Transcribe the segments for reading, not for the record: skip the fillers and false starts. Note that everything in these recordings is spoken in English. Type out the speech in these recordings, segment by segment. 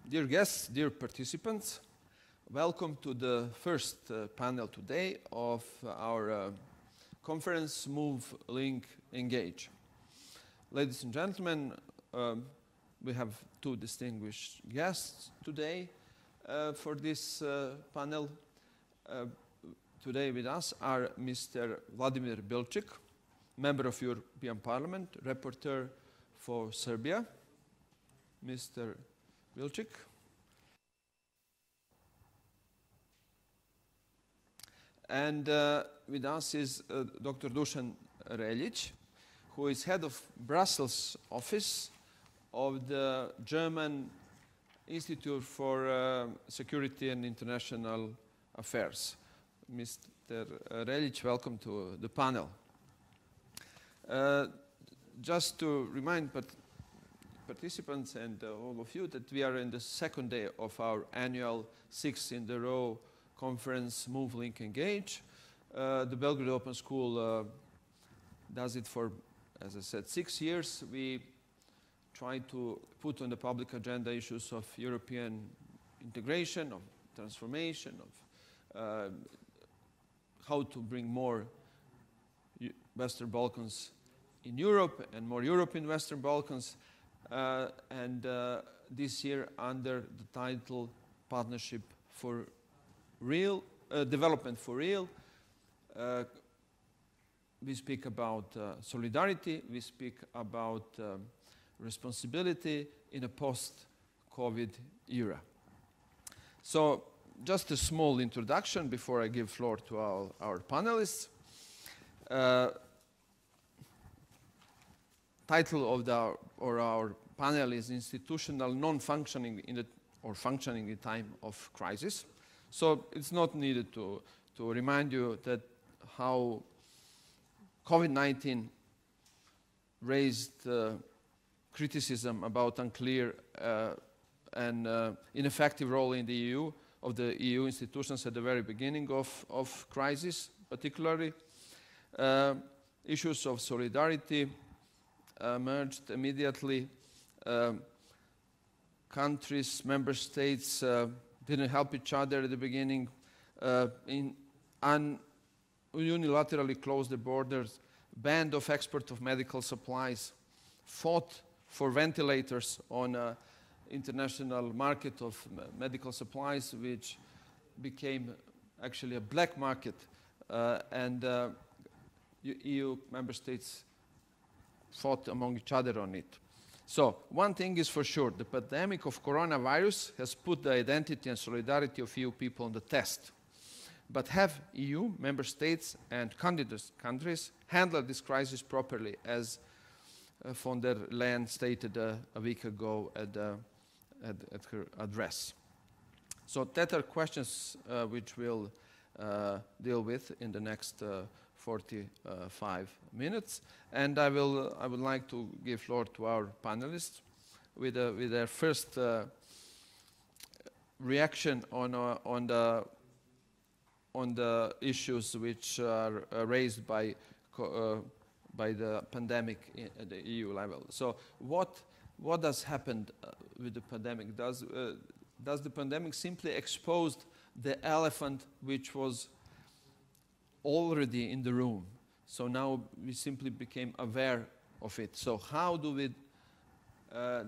Dear guests, dear participants, welcome to the first panel today of our conference Move.Link.Engage. Ladies and gentlemen, we have two distinguished guests today for this panel. Today with us are Mr. Vladimir BILČÍK, Member of European Parliament, Rapporteur for Serbia. Mr. BILČÍK. And with us is Dr. Dušan Reljić, who is head of Brussels office of the German Institute for Security and International Affairs. Mr. Reljić, welcome to the panel. Just to remind participants and all of you that we are in the second day of our annual 6-in-a-row conference Move.Link.Engage. The Belgrade Open School does it for, as I said, 6 years. We try to put on the public agenda issues of European integration, of transformation, of how to bring more Western Balkans in Europe and more Europe in Western Balkans. This year under the title Partnership for Real, Development for Real, we speak about solidarity, we speak about responsibility in a post-COVID era. So just a small introduction before I give floor to our panelists. Title of our panel is Institutional Non-Functioning Functioning in Time of Crisis. So it's not needed to remind you that how COVID-19 raised criticism about unclear and ineffective role in the EU, of the EU institutions at the very beginning of crisis, particularly. Issues of solidarity emerged immediately. Countries, member states didn't help each other at the beginning. Unilaterally closed the borders, banned of export of medical supplies, fought for ventilators on international market of medical supplies, which became actually a black market, and EU member states fought among each other on it. So one thing is for sure, the pandemic of coronavirus has put the identity and solidarity of EU people on the test. But have EU member states and candidate countries handled this crisis properly, as von der Leyen stated a week ago at her address? So that are questions which we'll deal with in the next 45 minutes, and I would like to give floor to our panelists with their first reaction on the issues which are raised by the pandemic at the EU level. So what has happened with the pandemic? Does the pandemic simply expose the elephant which was already in the room? So now we simply became aware of it. So how do we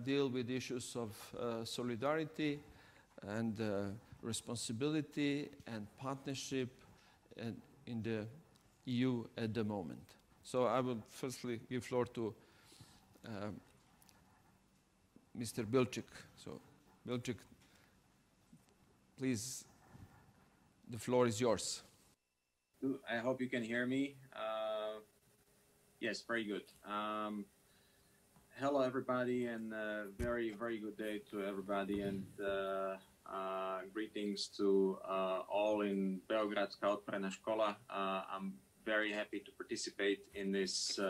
deal with issues of solidarity and responsibility and partnership in the EU at the moment? So I will firstly give floor to Mr. BILČÍK. So BILČÍK, please, the floor is yours. I hope you can hear me. Yes, very good. Hello, everybody, and very, very good day to everybody, and greetings to all in Beogradska otvorena škola. I'm very happy to participate in this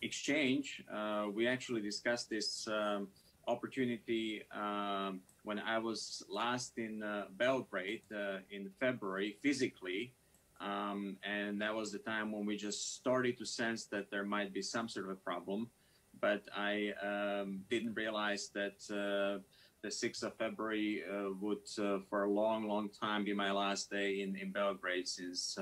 exchange. We actually discussed this opportunity when I was last in Belgrade in February physically, and that was the time when we just started to sense that there might be some sort of a problem, but I didn't realize that the 6th of February would, for a long, long time, be my last day in Belgrade, since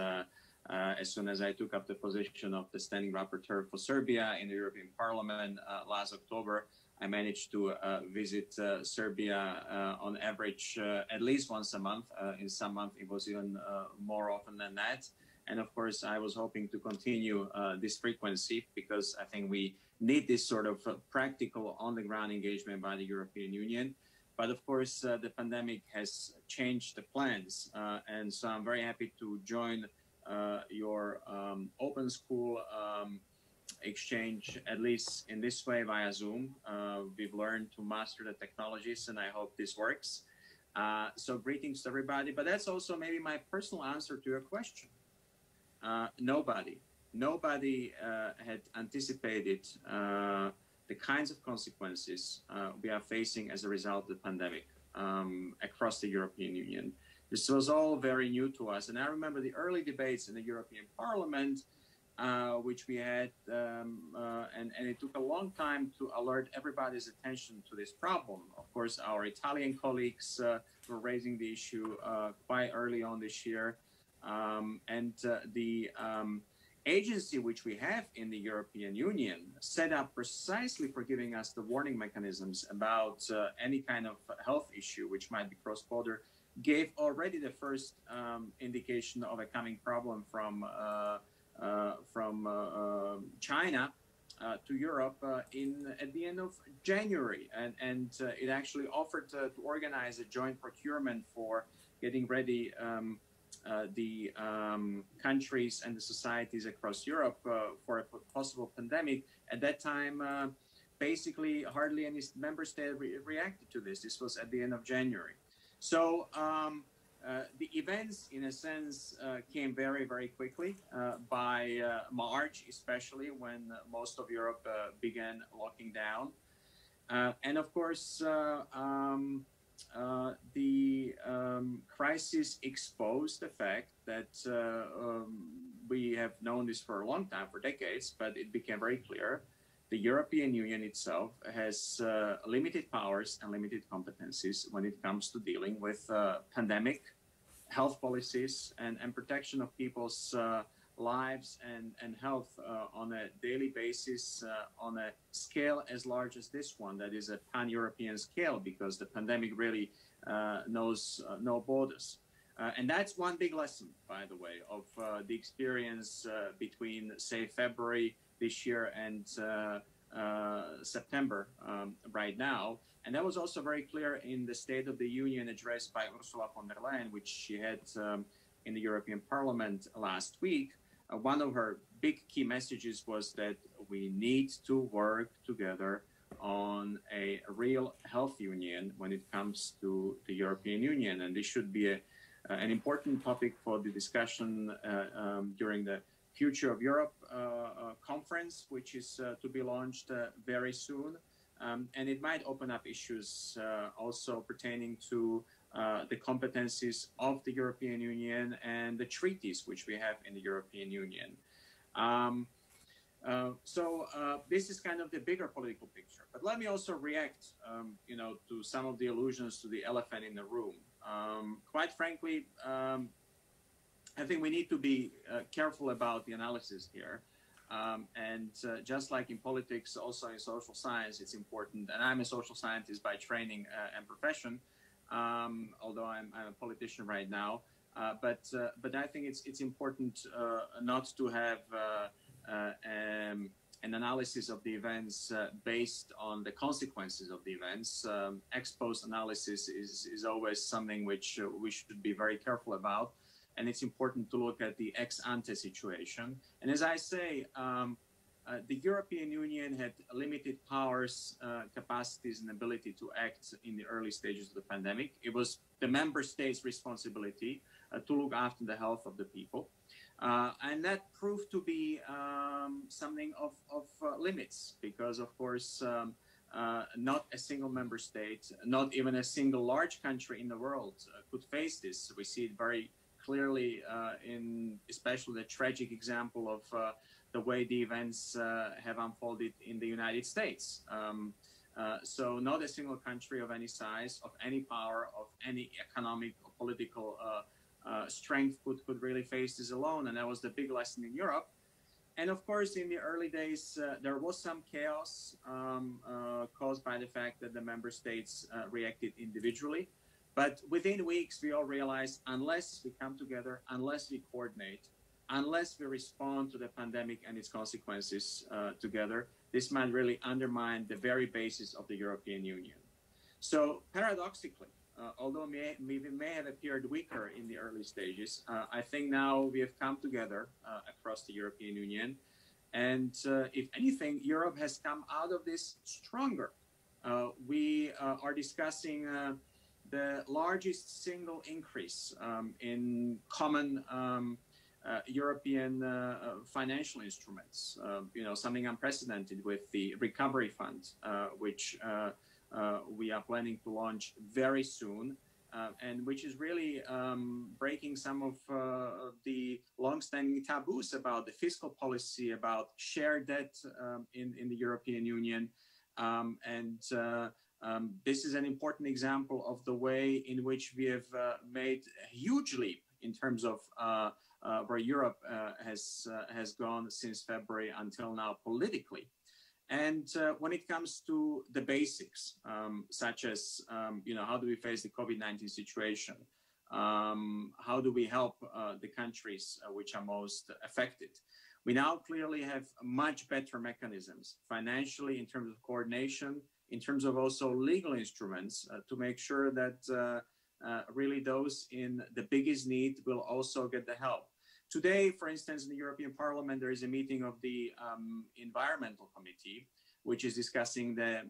as soon as I took up the position of the standing rapporteur for Serbia in the European Parliament last October, I managed to visit Serbia on average at least once a month. In some months, it was even more often than that. And of course, I was hoping to continue this frequency, because I think we need this sort of practical on-the-ground engagement by the European Union. But of course, the pandemic has changed the plans. And so I'm very happy to join your open school exchange, at least in this way via Zoom. We've learned to master the technologies, and I hope this works. So greetings to everybody. But that's also maybe my personal answer to your question. Nobody had anticipated the kinds of consequences we are facing as a result of the pandemic across the European Union. This was all very new to us. And I remember the early debates in the European Parliament, which we had, and it took a long time to alert everybody's attention to this problem. Of course, our Italian colleagues were raising the issue quite early on this year. And the agency which we have in the European Union, set up precisely for giving us the warning mechanisms about any kind of health issue which might be cross-border, gave already the first indication of a coming problem from China to Europe at the end of January, and it actually offered to organize a joint procurement for getting ready the countries and the societies across Europe for a possible pandemic. At that time, basically hardly any member state reacted to this. This was at the end of January. So the events, in a sense, came very, very quickly. By March, especially, when most of Europe began locking down. And of course, the crisis exposed the fact that we have known this for a long time, for decades, but it became very clear. The European Union itself has limited powers and limited competencies when it comes to dealing with pandemic, health policies, and protection of people's lives and health on a daily basis, on a scale as large as this one, that is a pan-European scale, because the pandemic really knows no borders. And that's one big lesson, by the way, of the experience between, say, February this year and September right now. And that was also very clear in the State of the Union address by Ursula von der Leyen, which she had in the European Parliament last week. One of her big key messages was that we need to work together on a real health union when it comes to the European Union. And this should be an important topic for the discussion during the Future of Europe conference, which is to be launched very soon. And it might open up issues also pertaining to the competencies of the European Union and the treaties which we have in the European Union. So this is kind of the bigger political picture. But let me also react, to some of the allusions to the elephant in the room. Quite frankly, I think we need to be careful about the analysis here. And just like in politics, also in social science, it's important. And I'm a social scientist by training and profession, although I'm a politician right now. But I think it's important not to have an analysis of the events based on the consequences of the events. Ex post analysis is always something which we should be very careful about. And it's important to look at the ex ante situation. And as I say, the European Union had limited powers, capacities, and ability to act in the early stages of the pandemic. It was the member states' responsibility to look after the health of the people. And that proved to be something of limits, because, of course, not a single member state, not even a single large country in the world could face this. We see it very clearly in especially the tragic example of the way the events have unfolded in the United States. So not a single country of any size, of any power, of any economic or political strength could really face this alone. And that was the big lesson in Europe. And of course, in the early days, there was some chaos caused by the fact that the member states reacted individually. But within weeks, we all realized unless we come together, unless we coordinate, unless we respond to the pandemic and its consequences together, this might really undermine the very basis of the European Union. So paradoxically, although we may have appeared weaker in the early stages, I think now we have come together across the European Union. And if anything, Europe has come out of this stronger. We are discussing the largest single increase in common European financial instruments, something unprecedented with the Recovery Fund, which we are planning to launch very soon, and which is really breaking some of the long-standing taboos about the fiscal policy, about shared debt in the European Union. This is an important example of the way in which we have made a huge leap in terms of where Europe has gone since February until now politically. And when it comes to the basics, such as, how do we face the COVID-19 situation? How do we help the countries which are most affected? We now clearly have much better mechanisms financially in terms of coordination, in terms of also legal instruments to make sure that really those in the biggest need will also get the help. Today, for instance, in the European Parliament, there is a meeting of the Environmental Committee, which is discussing the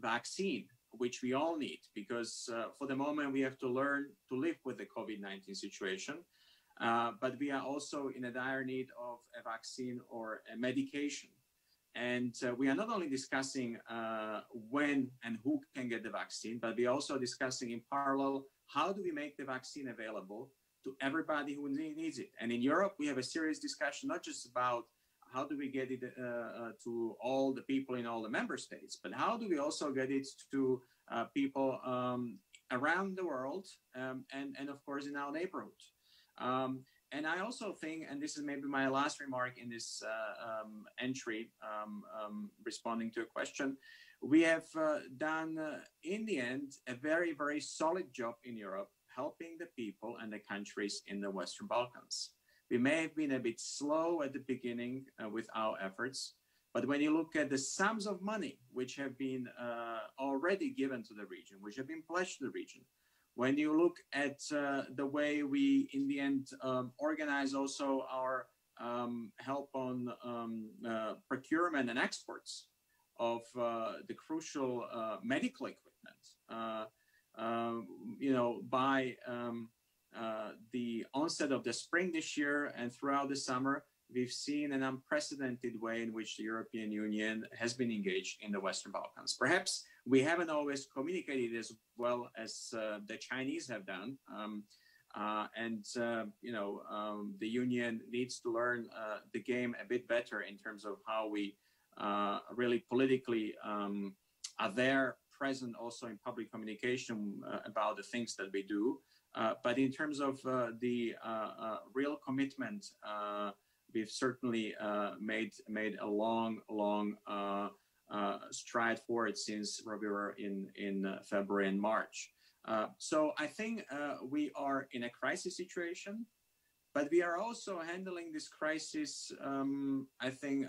vaccine, which we all need, because for the moment we have to learn to live with the COVID-19 situation. But we are also in a dire need of a vaccine or a medication. And we are not only discussing when and who can get the vaccine, but we are also discussing in parallel, how do we make the vaccine available to everybody who needs it? And in Europe, we have a serious discussion, not just about how do we get it to all the people in all the member states, but how do we also get it to people around the world and of course in our neighborhood. And I also think, and this is maybe my last remark in this entry, responding to a question, we have done in the end a very, very solid job in Europe helping the people and the countries in the Western Balkans. We may have been a bit slow at the beginning with our efforts, but when you look at the sums of money which have been already given to the region, which have been pledged to the region, when you look at the way we, in the end, organize also our help on procurement and exports of the crucial medical equipment, by the onset of the spring this year and throughout the summer, we've seen an unprecedented way in which the European Union has been engaged in the Western Balkans. Perhaps we haven't always communicated as well as the Chinese have done. The Union needs to learn the game a bit better in terms of how we really politically are there, present also in public communication about the things that we do. But in terms of the real commitment, we've certainly made a long stride forward since where we were in February and March. So I think we are in a crisis situation, but we are also handling this crisis, I think,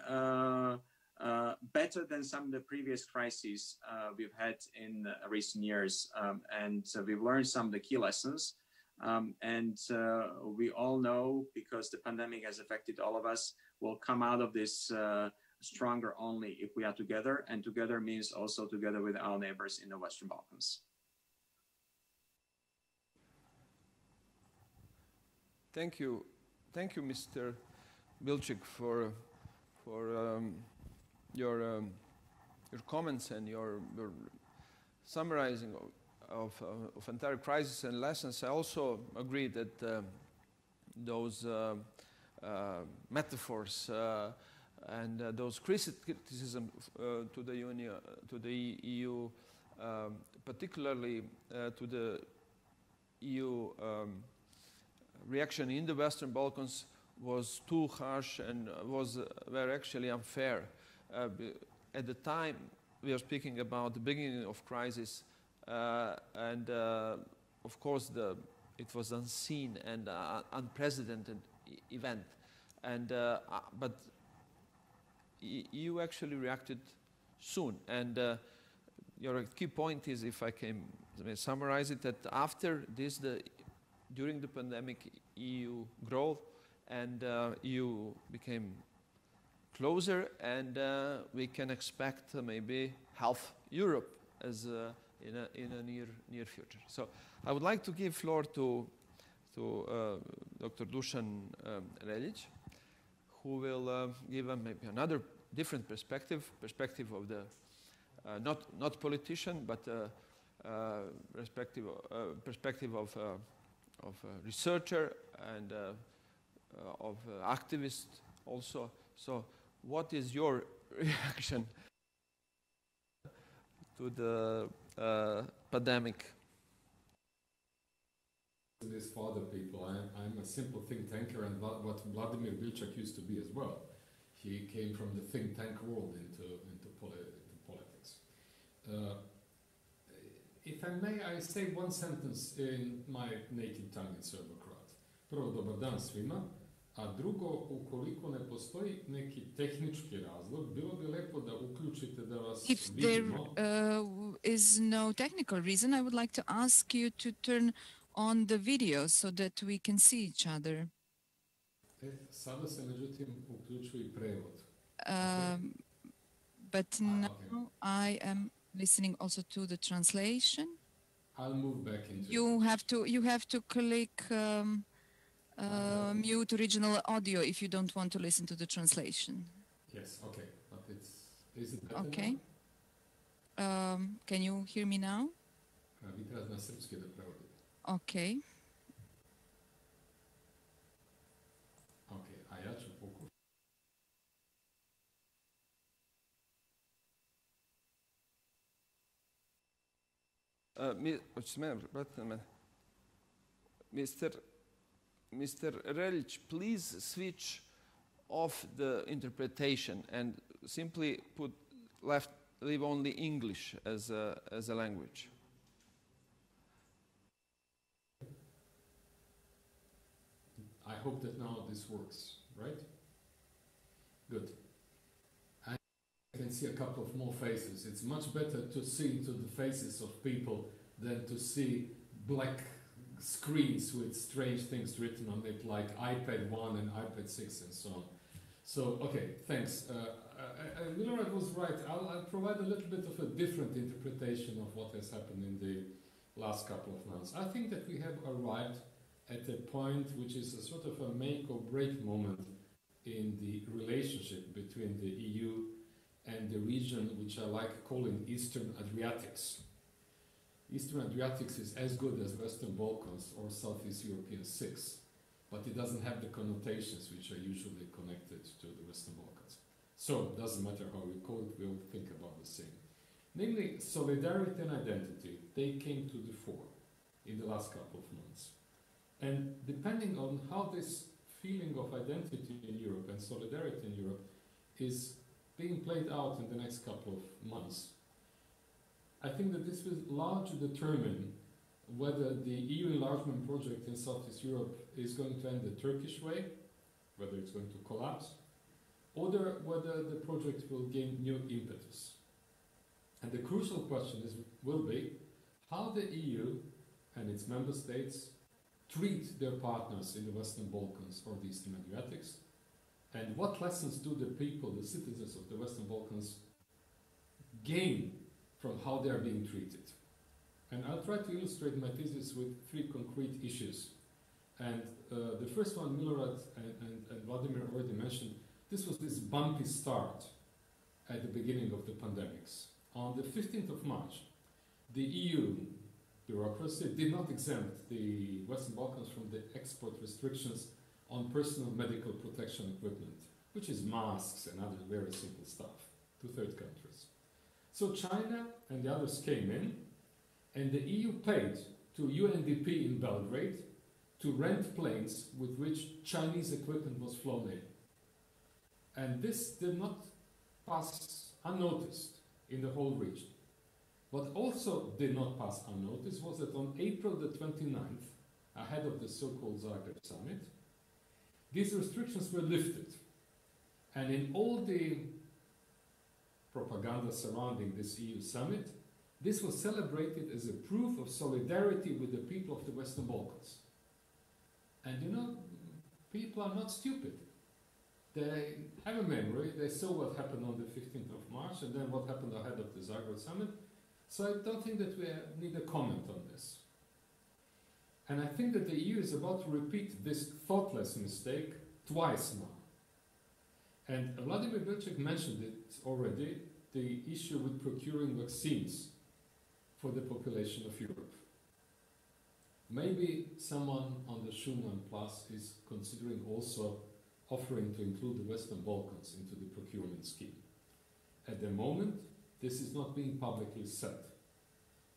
better than some of the previous crises we've had in recent years. And we've learned some of the key lessons. We all know, because the pandemic has affected all of us, we'll come out of this stronger only if we are together, and together means also together with our neighbors in the Western Balkans. Thank you, Mr. BILČÍK, for your comments and your summarizing of entire crisis and lessons. I also agree that those metaphors And those criticism to the Union, to the EU, particularly to the EU reaction in the Western Balkans, was too harsh and were actually unfair. At the time, we are speaking about the beginning of crisis, and of course, it was unseen and unprecedented event. And but EU actually reacted soon. And your key point is, if I can summarize it, that after this, during the pandemic, EU grew and EU became closer, and we can expect maybe half Europe as in a near future. So I would like to give floor to Dr. Dušan Reljić, who will give maybe another different perspective of the not politician, but perspective of researcher and of activist also. So what is your reaction to the pandemic? This for other people. I'm a simple think tanker, and what Vladimir BILČÍK used to be as well. He came from the think tank world into politics. If I may, I say one sentence in my native tongue in Serbo-Croat. Prvo, dobar dan svima, a drugo, ukoliko ne postoji neki tehnički razlog, bilo bi lepo da uključite da vas vidimo. If there is no technical reason, I would like to ask you to turn on the video so that we can see each other. Sada se međutim uključuje i prevod. But now I am listening also to the translation. I'll move back into you have to click mute original audio if you don't want to listen to the translation. Yes, okay. But is it better okay. Can you hear me now? Vi trebate na srpski da prevodite. Okay. Okay, a ja ću pokušati. Mr. Reljić, please switch off the interpretation and simply leave only English as a language. I hope that now this works, right? Good. I can see a couple of more faces. It's much better to see into the faces of people than to see black screens with strange things written on it, like iPad 1 and iPad 6 and so on. So, okay, thanks. Milorad was right. I'll provide a little bit of a different interpretation of what has happened in the last couple of months. I think that we have arrived at a point which is a sort of a make or break moment in the relationship between the EU and the region which I like calling Eastern Adriatics. Eastern Adriatics is as good as Western Balkans or Southeast European 6, but it doesn't have the connotations which are usually connected to the Western Balkans. So, it doesn't matter how we call it, we'll think about the same. Namely, solidarity and identity, they came to the fore in the last couple of months. And depending on how this feeling of identity in Europe and solidarity in Europe is being played out in the next couple of months, I think that this will largely determine whether the EU enlargement project in Southeast Europe is going to end the Turkish way, whether it's going to collapse, or whether the project will gain new impetus. And the crucial question will be how the EU and its member states treat their partners in the Western Balkans or the Eastern Adriatics, and what lessons do the people, the citizens of the Western Balkans, gain from how they are being treated. And I'll try to illustrate my thesis with 3 concrete issues. And the first one, Milorad and Vladimir already mentioned, this was this bumpy start at the beginning of the pandemics. On the 15th of March, the EU bureaucracy did not exempt the Western Balkans from the export restrictions on personal medical protection equipment, which is masks and other very simple stuff, to third countries. So China and the others came in, and the EU paid to UNDP in Belgrade to rent planes with which Chinese equipment was flown in. And this did not pass unnoticed in the whole region. What also did not pass unnoticed was that on April the 29th, ahead of the so-called Zagreb summit, these restrictions were lifted. And in all the propaganda surrounding this EU summit, this was celebrated as a proof of solidarity with the people of the Western Balkans. And you know, people are not stupid. They have a memory, they saw what happened on the 15th of March and then what happened ahead of the Zagreb summit. So I don't think that we need a comment on this. And I think that the EU is about to repeat this thoughtless mistake twice now. And Vladimir BILČÍK mentioned it already, the issue with procuring vaccines for the population of Europe. Maybe someone on the Schumann Plus is considering also offering to include the Western Balkans into the procurement scheme. At the moment, this is not being publicly said.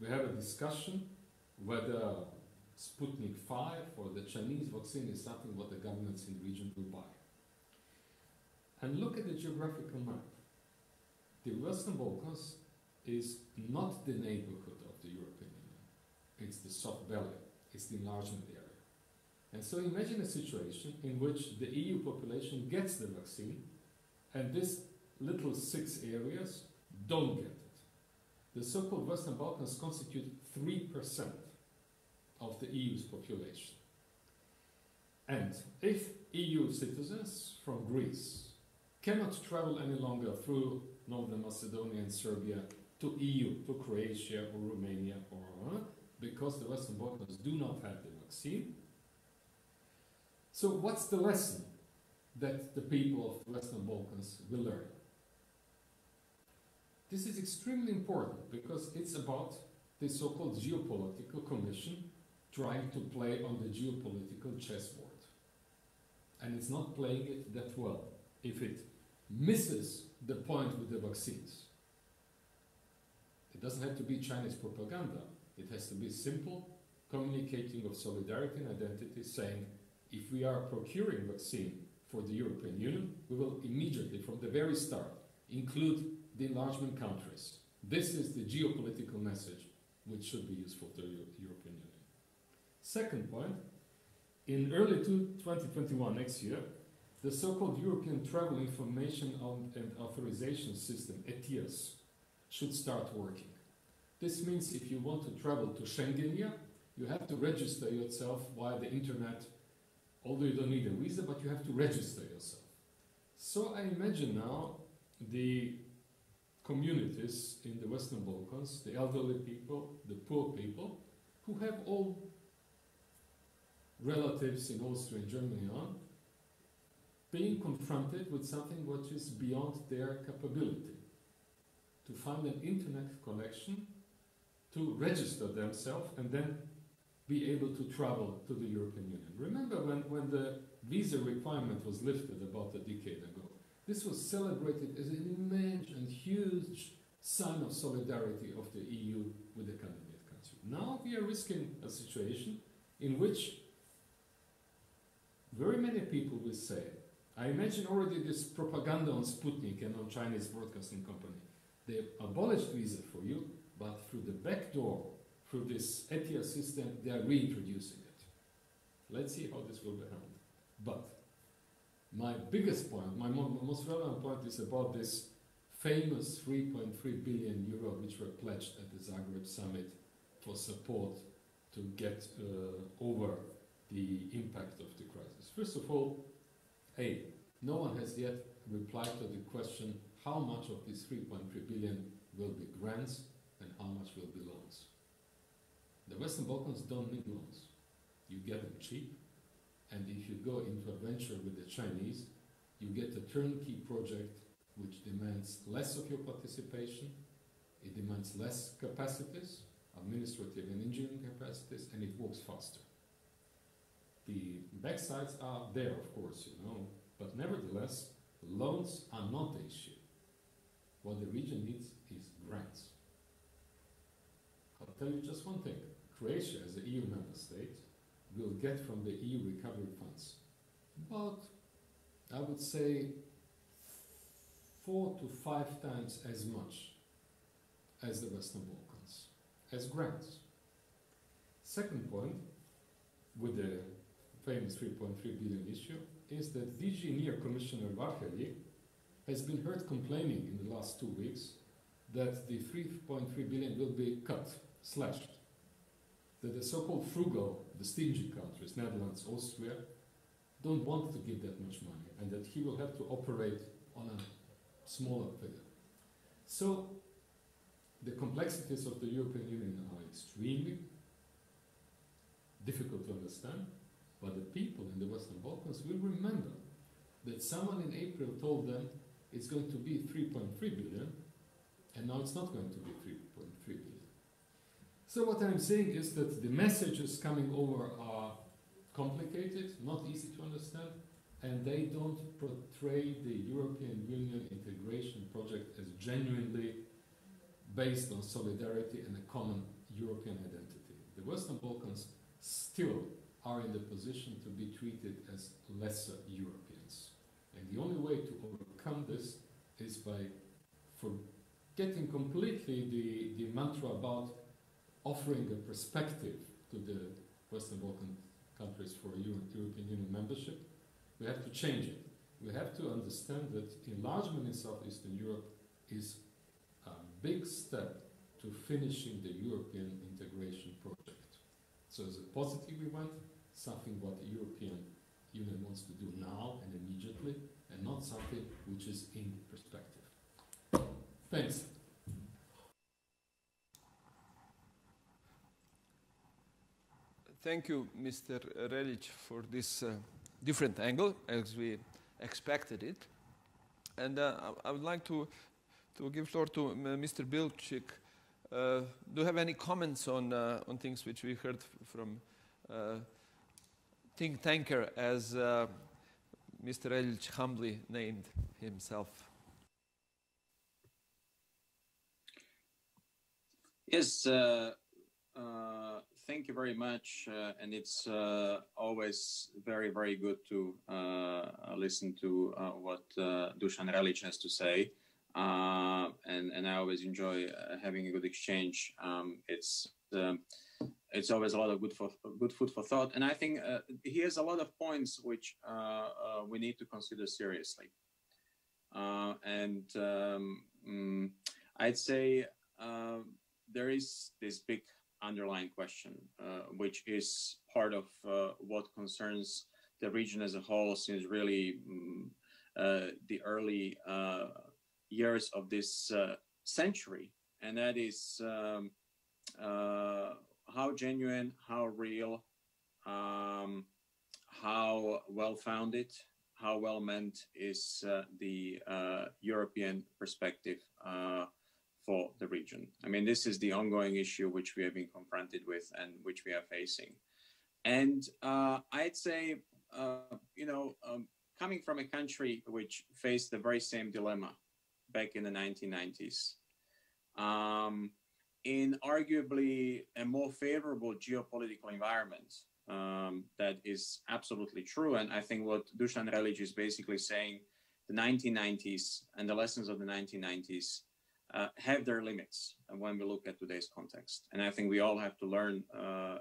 We have a discussion whether Sputnik 5 or the Chinese vaccine is something what the governments in the region will buy. And look at the geographical map. The Western Balkans is not the neighborhood of the European Union. It's the soft belly. It's the enlargement area. And so imagine a situation in which the EU population gets the vaccine and these little 6 areas don't get it. The so-called Western Balkans constitute 3% of the EU's population. And if EU citizens from Greece cannot travel any longer through Northern Macedonia and Serbia to EU, to Croatia or Romania, or because the Western Balkans do not have the vaccine. So what's the lesson that the people of the Western Balkans will learn? This is extremely important because it's about the so-called geopolitical commission trying to play on the geopolitical chessboard. And it's not playing it that well if it misses the point with the vaccines. It doesn't have to be Chinese propaganda. It has to be simple communicating of solidarity and identity, saying if we are procuring vaccine for the European Union, we will immediately, from the very start, include the enlargement countries. This is the geopolitical message which should be useful to the European Union. Second point, in early 2021, next year, the so-called European Travel Information and Authorization System, ETIAS, should start working. This means if you want to travel to Schengenia, you have to register yourself via the internet, although you don't need a visa, but you have to register yourself. So I imagine now the communities in the Western Balkans, the elderly people, the poor people, who have all relatives in Austria and Germany on, being confronted with something which is beyond their capability. To find an internet connection, to register themselves and then be able to travel to the European Union. Remember when the visa requirement was lifted about a decade ago, this was celebrated as an immense and huge sign of solidarity of the EU with the candidate country. Now we are risking a situation in which very many people will say, I imagine already this propaganda on Sputnik and on Chinese broadcasting company. They abolished visa for you, but through the back door, through this ETIAS system, they are reintroducing it. Let's see how this will be handled. But my biggest point, my most relevant point is about this famous 3.3 billion euro which were pledged at the Zagreb summit for support to get over the impact of the crisis. First of all, no one has yet replied to the question how much of this 3.3 billion will be grants and how much will be loans. The Western Balkans don't need loans. You get them cheap, and if you go into a venture with the Chinese, you get a turnkey project which demands less of your participation, it demands less capacities, administrative and engineering capacities, and it works faster. The backsides are there, of course, but nevertheless, Loans are not the issue. What the region needs is grants. I'll tell you just one thing. Croatia, as an EU member state, will get from the EU recovery funds about, I would say, 4 to 5 times as much as the Western Balkans, as grants. Second point, with the famous 3.3 billion issue, is that DG NEAR Commissioner Reljić has been heard complaining in the last 2 weeks that the 3.3 billion will be cut, slashed. That the so-called frugal, the stingy countries, Netherlands, Austria, don't want to give that much money, and that he will have to operate on a smaller figure. So the complexities of the European Union are extremely difficult to understand, but the people in the Western Balkans will remember that someone in April told them it's going to be 3.3 billion, and now it's not going to be 3.3 billion. So what I'm saying is that the messages coming over are complicated, not easy to understand, and they don't portray the European Union integration project as genuinely based on solidarity and a common European identity. The Western Balkans still are in the position to be treated as lesser Europeans. And the only way to overcome this is by forgetting completely the mantra about offering a perspective to the Western Balkan countries for European Union membership. We have to change it. We have to understand that enlargement in Southeastern Europe is a big step to finishing the European integration project. So as a positive event, something what the European Union wants to do now and immediately, and not something which is in perspective. Thanks. Thank you, Mr. Reljić, for this different angle, as we expected it. And I would like to give floor to Mr. BILČÍK. Do you have any comments on things which we heard from think tanker, as Mr. Reljić humbly named himself? Yes, thank you very much, and it's always very, very good to listen to what Dušan Reljić has to say, and I always enjoy having a good exchange. It's always a lot of good food for thought, and I think he has a lot of points which we need to consider seriously. I'd say there is this big underlying question, which is part of what concerns the region as a whole since really the early years of this century, and that is how genuine, how real, how well-founded, how well-meant is the European perspective for the region. I mean, this is the ongoing issue which we have been confronted with and which we are facing. And I'd say, coming from a country which faced the very same dilemma back in the 1990s, in arguably a more favorable geopolitical environment, that is absolutely true. And I think what Dušan Reljić is basically saying, the 1990s and the lessons of the 1990s have their limits when we look at today's context. And I think we all have to learn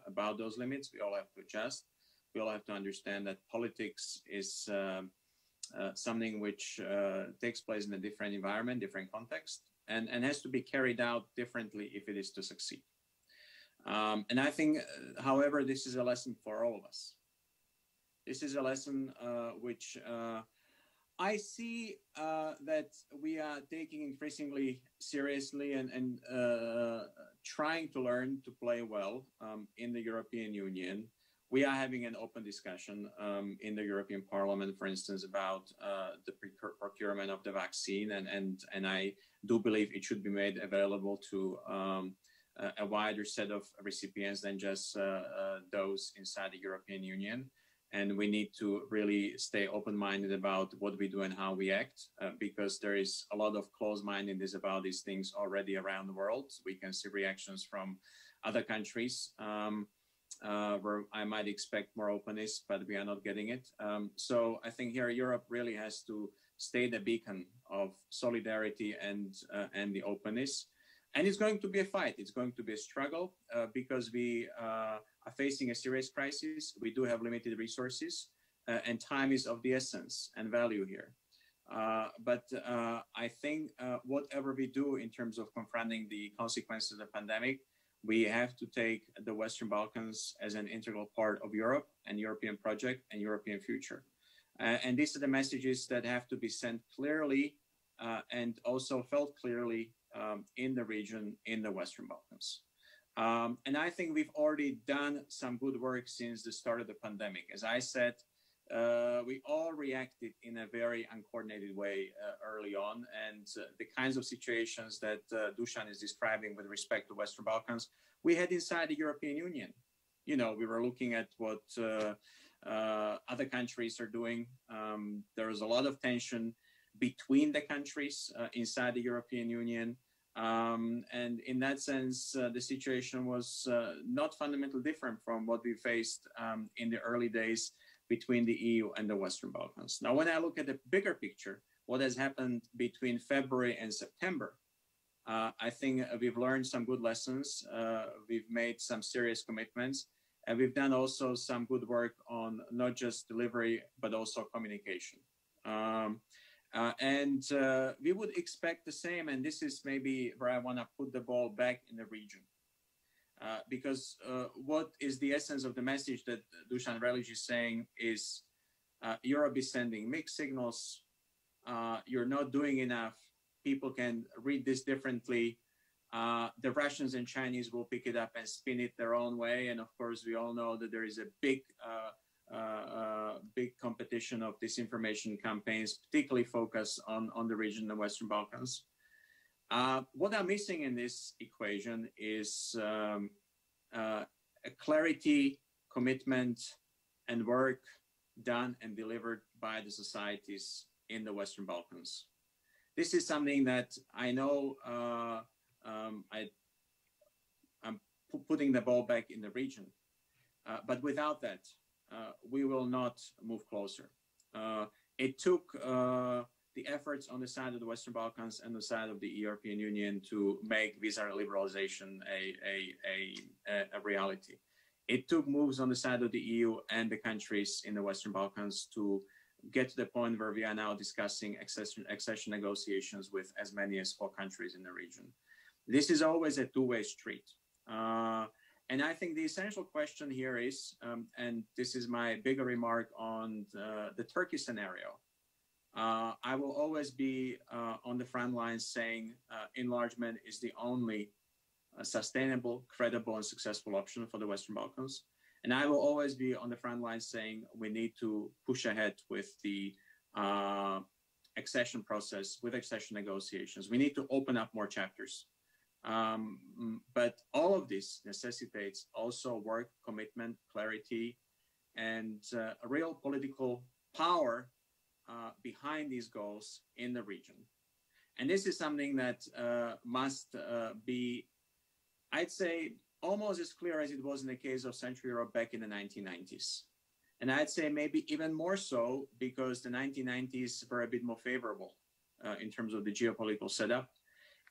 about those limits. We all have to adjust. We all have to understand that politics is something which takes place in a different environment, different context, and has to be carried out differently if it is to succeed. And I think, however, this is a lesson for all of us. This is a lesson which I see that we are taking increasingly seriously and trying to learn to play well in the European Union. We are having an open discussion in the European Parliament, for instance, about the procurement of the vaccine, and I do believe it should be made available to a wider set of recipients than just those inside the European Union. And we need to really stay open-minded about what we do and how we act, because there is a lot of close-mindedness about these things already around the world. We can see reactions from other countries where I might expect more openness, but we are not getting it. So I think here Europe really has to stay the beacon of solidarity and the openness. And it's going to be a fight. It's going to be a struggle because we are facing a serious crisis. We do have limited resources, and time is of the essence and value here. But I think whatever we do in terms of confronting the consequences of the pandemic, we have to take the Western Balkans as an integral part of Europe and European project and European future. And these are the messages that have to be sent clearly and also felt clearly in the region, in the Western Balkans. And I think we've already done some good work since the start of the pandemic. As I said, we all reacted in a very uncoordinated way early on. And the kinds of situations that Dušan is describing with respect to Western Balkans, we had inside the European Union. You know, we were looking at what other countries are doing. There was a lot of tension between the countries inside the European Union. And in that sense, the situation was not fundamentally different from what we faced in the early days between the EU and the Western Balkans. Now, when I look at the bigger picture, what has happened between February and September, I think we've learned some good lessons. We've made some serious commitments, and we've done also some good work on not just delivery, but also communication. And we would expect the same, and this is maybe where I want to put the ball back in the region. Because what is the essence of the message that Dušan Reljić is saying is Europe is sending mixed signals, you're not doing enough, people can read this differently, the Russians and Chinese will pick it up and spin it their own way, and of course we all know that there is a big competition of disinformation campaigns, particularly focused on the region, the Western Balkans. What I'm missing in this equation is a clarity, commitment, and work done and delivered by the societies in the Western Balkans. This is something that I know I'm putting the ball back in the region. But without that, we will not move closer. It took the efforts on the side of the Western Balkans and the side of the European Union to make visa liberalization a reality. It took moves on the side of the EU and the countries in the Western Balkans to get to the point where we are now discussing accession negotiations with as many as 4 countries in the region. This is always a two-way street. And I think the essential question here is, and this is my bigger remark on the Turkey scenario, I will always be on the front lines saying enlargement is the only sustainable, credible, and successful option for the Western Balkans. And I will always be on the front lines saying we need to push ahead with the accession process, with accession negotiations. We need to open up more chapters. But all of this necessitates also work, commitment, clarity, and a real political power behind these goals in the region. And this is something that must be, I'd say, almost as clear as it was in the case of Central Europe back in the 1990s. And I'd say maybe even more so because the 1990s were a bit more favorable in terms of the geopolitical setup.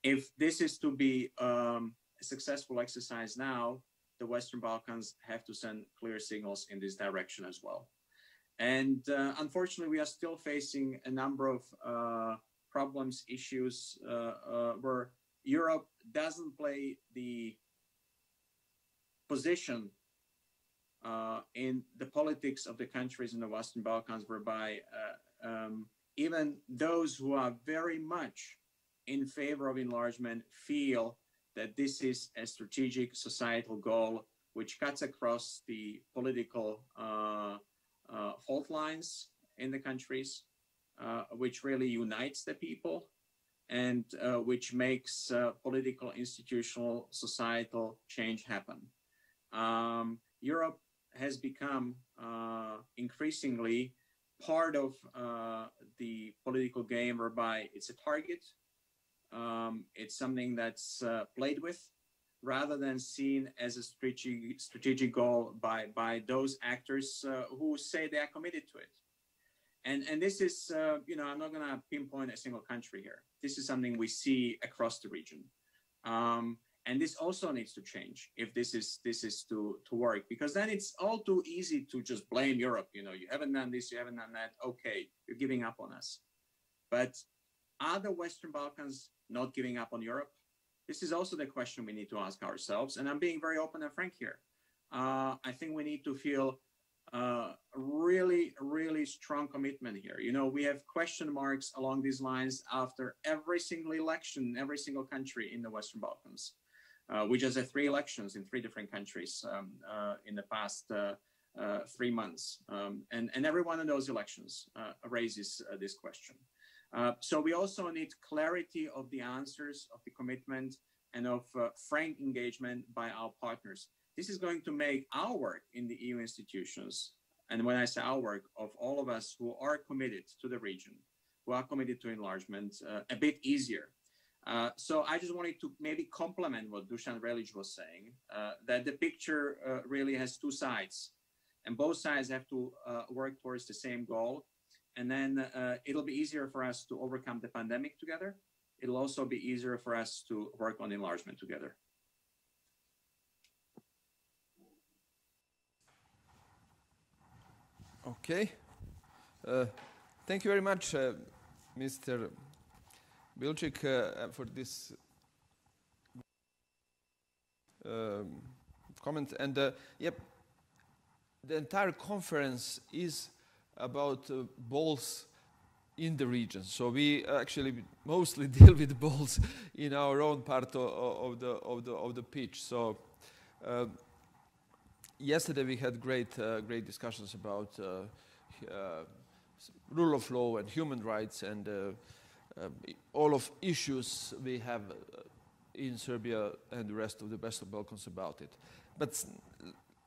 If this is to be a successful exercise now, the Western Balkans have to send clear signals in this direction as well. And unfortunately, we are still facing a number of problems, issues where Europe doesn't play the position in the politics of the countries in the Western Balkans, whereby even those who are very much in favor of enlargement feel that this is a strategic societal goal which cuts across the political fault lines in the countries, which really unites the people, and which makes political, institutional, societal change happen. Europe has become increasingly part of the political game, whereby it's a target, it's something that's played with, rather than seen as a strategic goal by those actors who say they are committed to it. And this is, I'm not going to pinpoint a single country here. This is something we see across the region. And this also needs to change if this is to work, because then it's all too easy to just blame Europe. You haven't done this, you haven't done that. Okay, you're giving up on us. But are the Western Balkans not giving up on Europe? This is also the question we need to ask ourselves. And I'm being very open and frank here. I think we need to feel really, really strong commitment here. We have question marks along these lines after every single election, every single country in the Western Balkans. We just had 3 elections in 3 different countries in the past 3 months. And every one of those elections raises this question. So we also need clarity of the answers, of the commitment, and of frank engagement by our partners. This is going to make our work in the EU institutions, and when I say our work, of all of us who are committed to the region, who are committed to enlargement, a bit easier. So I just wanted to maybe complement what Dušan Reljić was saying, that the picture really has 2 sides, and both sides have to work towards the same goal. And then it'll be easier for us to overcome the pandemic together. It'll also be easier for us to work on enlargement together. Okay. Thank you very much, Mr. BILČÍK, for this comment. And yep, the entire conference is about balls in the region. So we actually mostly deal with balls in our own part of the pitch. So yesterday we had great discussions about rule of law and human rights and all of issues we have in Serbia and the rest of the Western Balkans about it. But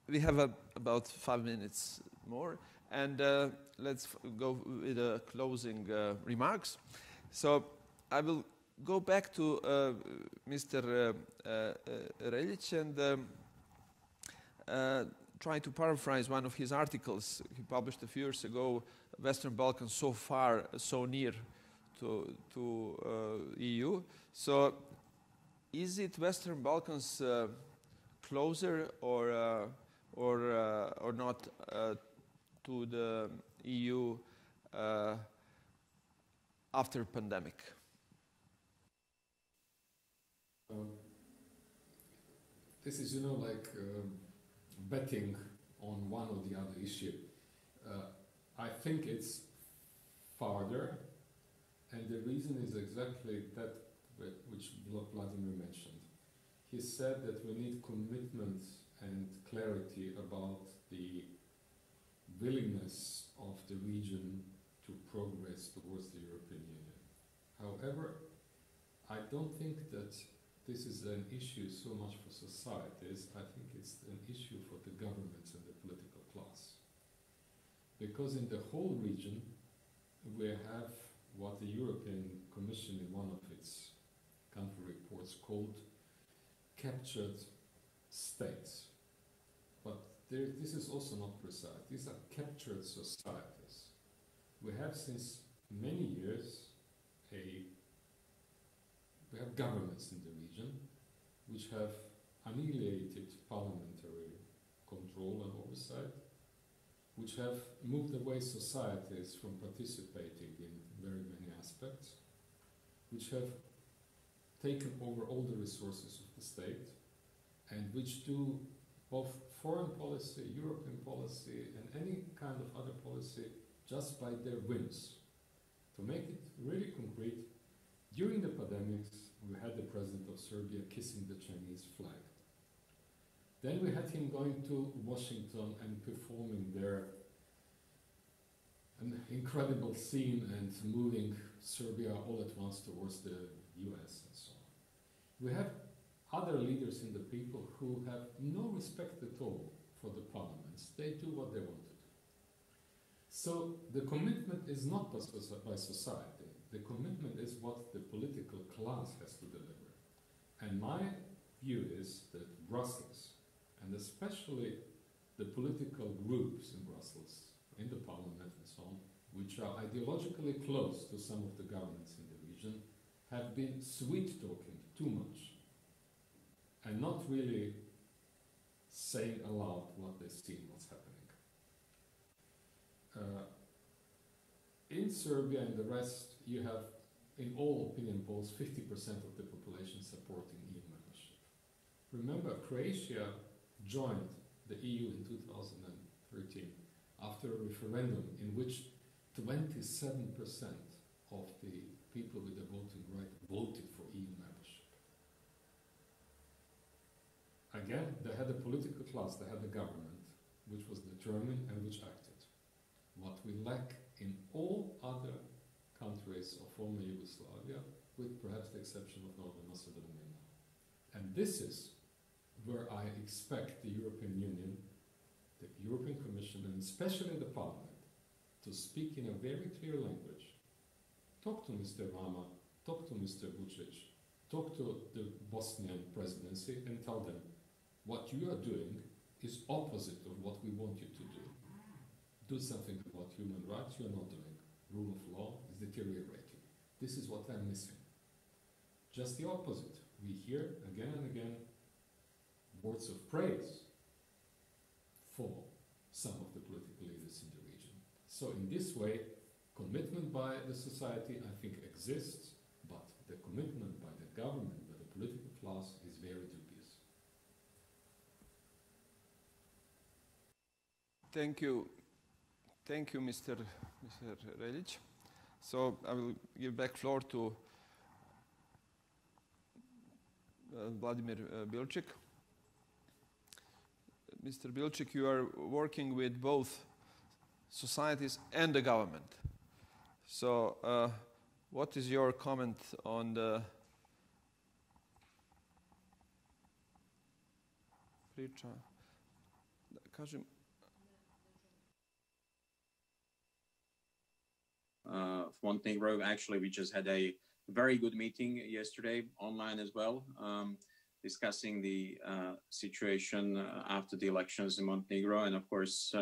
we have about 5 minutes more, and let's go with the closing remarks. So I will go back to Mr. Reljić and try to paraphrase one of his articles he published a few years ago, Western Balkans so far, so near to EU. So is it Western Balkans closer or not to the EU after pandemic? This is, like betting on one or the other issue. I think it's farther, and the reason is exactly that which Vladimir mentioned. He said that we need commitment and clarity about the willingness of the region to progress towards the European Union. However, I don't think that this is an issue so much for societies. I think it's an issue for the governments and the political class. Because in the whole region, we have what the European Commission in one of its country reports called captured states. But this is also not precise. These are captured societies. We have since many years we have governments in the region which have annihilated parliamentary control and oversight, which have moved away societies from participating in very many aspects, which have taken over all the resources of the state, and which do both foreign policy, European policy, and any kind of other policy just by their whims. To make it really concrete, during the pandemics, we had the president of Serbia kissing the Chinese flag. Then we had him going to Washington and performing there an incredible scene and moving Serbia all at once towards the US and so on. We have other leaders in the people who have no respect at all for the parliaments. They do what they want to do. So the commitment is not by society. The commitment is what the political class has to deliver. And my view is that Brussels, and especially the political groups in Brussels, in the parliament and so on, which are ideologically close to some of the governments in the region, have been sweet-talking too much and not really saying aloud what they see and what's happening. In Serbia and the rest, you have, in all opinion polls, 50% of the population supporting EU membership. Remember, Croatia joined the EU in 2013 after a referendum in which 27% of the people with the voting right voted for EU membership. Again, they had a political class, they had a government which was determined and which acted. What we lack in all other countries of former Yugoslavia, with perhaps the exception of Northern Macedonia now. And this is where I expect the European Union, the European Commission, and especially the Parliament, to speak in a very clear language. Talk to Mr. Rama, talk to Mr. Vučić, talk to the Bosnian presidency and tell them what you are doing is opposite of what we want you to do. Do something about human rights, you are not doing. Rule of law is deteriorating. This is what I'm missing. Just the opposite. We hear again and again words of praise for some of the political leaders in the region. So in this way, commitment by the society, I think, exists, but the commitment by the government, by the political class, is very dubious. Thank you. Thank you, Mr. Reljić. So I will give back floor to Vladimir BILČÍK. Mr. BILČÍK, you are working with both societies and the government. So what is your comment on the priča? Kažem, Montenegro, actually, we just had a very good meeting yesterday, online as well, discussing the situation after the elections in Montenegro. And of course,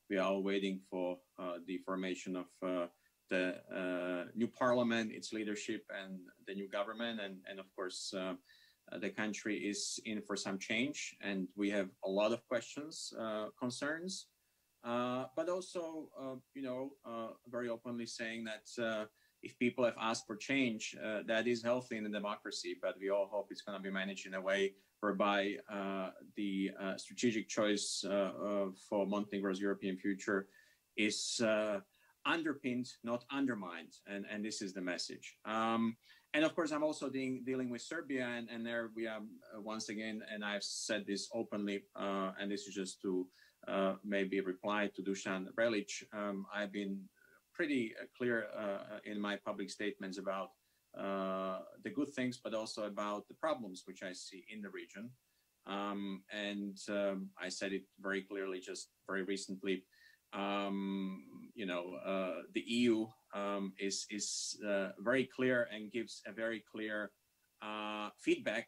we are all waiting for the formation of the new parliament, its leadership, and the new government. And of course, the country is in for some change, and we have a lot of questions, concerns. But also, very openly saying that if people have asked for change, that is healthy in a democracy, but we all hope it's going to be managed in a way whereby the strategic choice for Montenegro's European future is underpinned, not undermined, and this is the message. And of course, I'm also dealing with Serbia, and there we are once again, and I've said this openly, and this is just to maybe reply to Dušan Reljić. I've been pretty clear in my public statements about the good things, but also about the problems which I see in the region. And I said it very clearly just very recently. The EU is very clear and gives a very clear feedback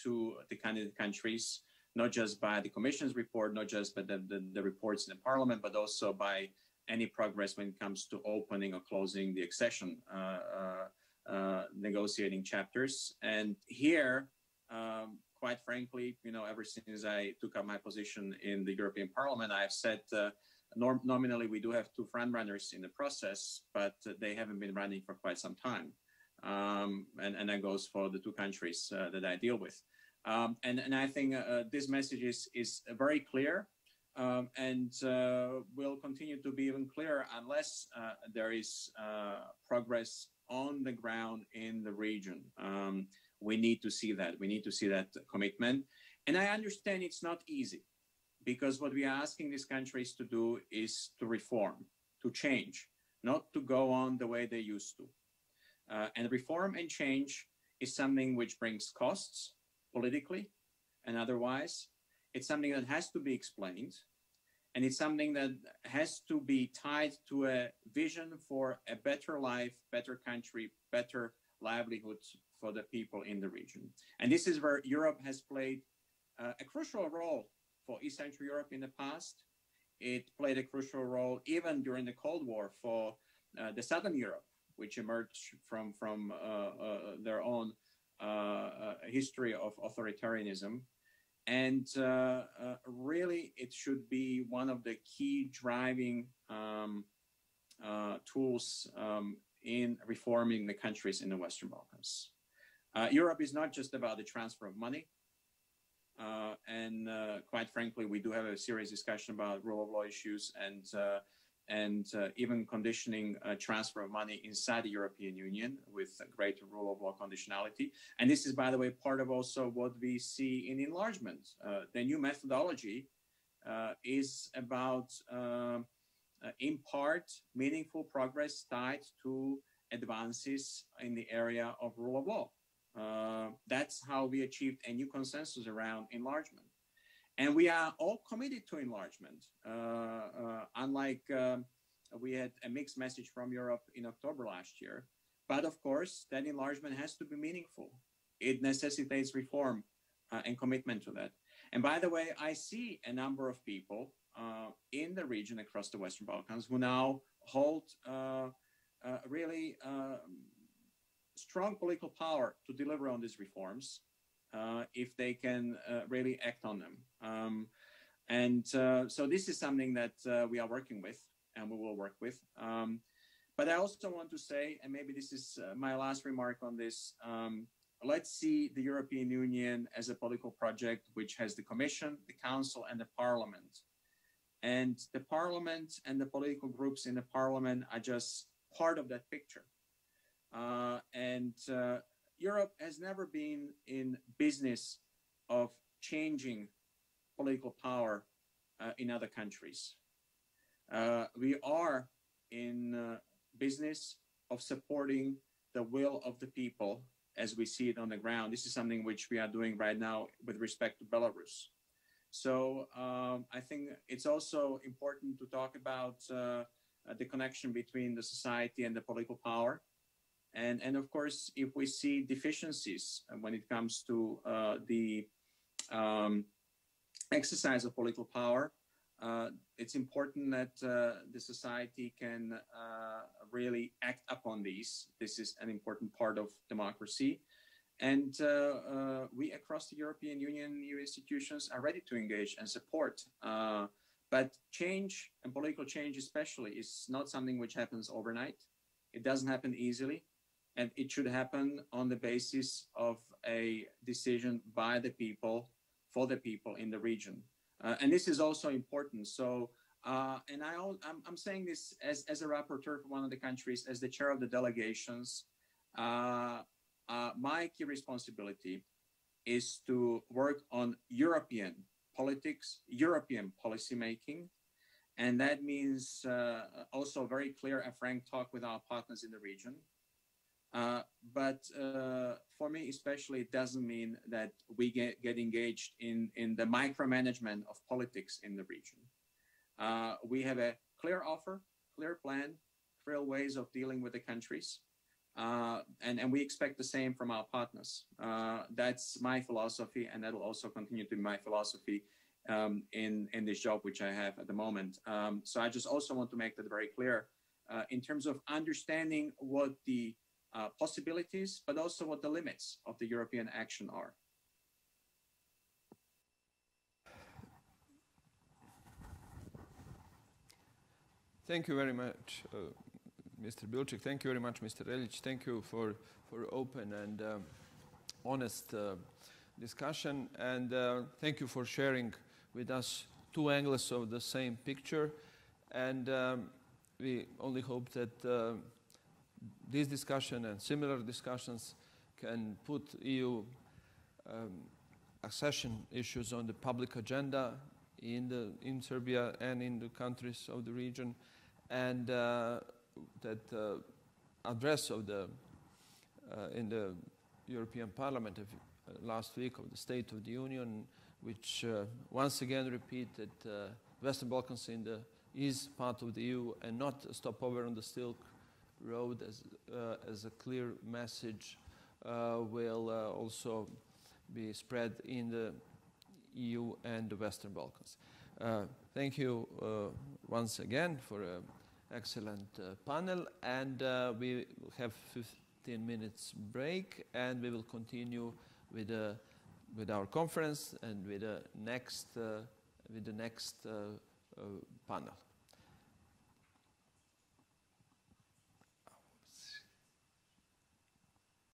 to the candidate countries, not just by the Commission's report, not just by the reports in the Parliament, but also by any progress when it comes to opening or closing the accession negotiating chapters. And here, quite frankly, ever since I took up my position in the European Parliament, I've said nominally we do have two front runners in the process, but they haven't been running for quite some time. And that goes for the two countries that I deal with. And I think this message is very clear, and will continue to be even clearer unless there is progress on the ground in the region. We need to see that. We need to see that commitment. And I understand it's not easy, because what we are asking these countries to do is to reform, to change, not to go on the way they used to. And reform and change is something which brings costs politically and otherwise. It's something that has to be explained, and it's something that has to be tied to a vision for a better life, better country, better livelihoods for the people in the region. And this is where Europe has played a crucial role for East Central Europe in the past. It played a crucial role even during the Cold War for the Southern Europe, which emerged from their own history of authoritarianism. And really, it should be one of the key driving tools in reforming the countries in the Western Balkans. Europe is not just about the transfer of money. And quite frankly, we do have a serious discussion about rule of law issues and even conditioning transfer of money inside the European Union with greater rule of law conditionality. And this is, by the way, part of also what we see in enlargement. The new methodology is about, in part, meaningful progress tied to advances in the area of rule of law. That's how we achieved a new consensus around enlargement. And we are all committed to enlargement. Unlike we had a mixed message from Europe in October last year. But of course, that enlargement has to be meaningful. It necessitates reform and commitment to that. And by the way, I see a number of people in the region across the Western Balkans who now hold really strong political power to deliver on these reforms if they can really act on them. So this is something that we are working with and we will work with. But I also want to say, and maybe this is my last remark on this, let's see the European Union as a political project which has the Commission, the Council, and the Parliament. And the Parliament and the political groups in the Parliament are just part of that picture. Europe has never been in business of changing political power in other countries. We are in business of supporting the will of the people as we see it on the ground. This is something which we are doing right now with respect to Belarus. So I think it's also important to talk about the connection between the society and the political power. And of course, if we see deficiencies when it comes to the exercise of political power, it's important that the society can really act upon these. This is an important part of democracy. And we across the European Union, EU institutions are ready to engage and support. But change, and political change especially, is not something which happens overnight. It doesn't happen easily. And it should happen on the basis of a decision by the people, for the people in the region. And this is also important. So, and I'm saying this as a rapporteur for one of the countries, as the chair of the delegations. My key responsibility is to work on European politics, European policymaking. And that means also very clear and frank talk with our partners in the region. But for me especially, it doesn't mean that we get engaged in the micromanagement of politics in the region. We have a clear offer, clear plan, clear ways of dealing with the countries. And we expect the same from our partners. That's my philosophy, and that will also continue to be my philosophy in this job which I have at the moment. So I just also want to make that very clear in terms of understanding what the possibilities, but also what the limits of the European action are. Thank you very much, Mr. BILČÍK. Thank you very much, Mr. Reljić. Thank you for open and honest discussion. And thank you for sharing with us two angles of the same picture. And we only hope that this discussion and similar discussions can put EU accession issues on the public agenda in Serbia and in the countries of the region, and that address of the in the European Parliament last week of the State of the Union which once again repeat that Western Balkans is part of the EU and not a stopover on the Silk Road as a clear message will also be spread in the EU and the Western Balkans. Thank you once again for an excellent panel, and we will have 15 minutes break, and we will continue with our conference and with the next panel.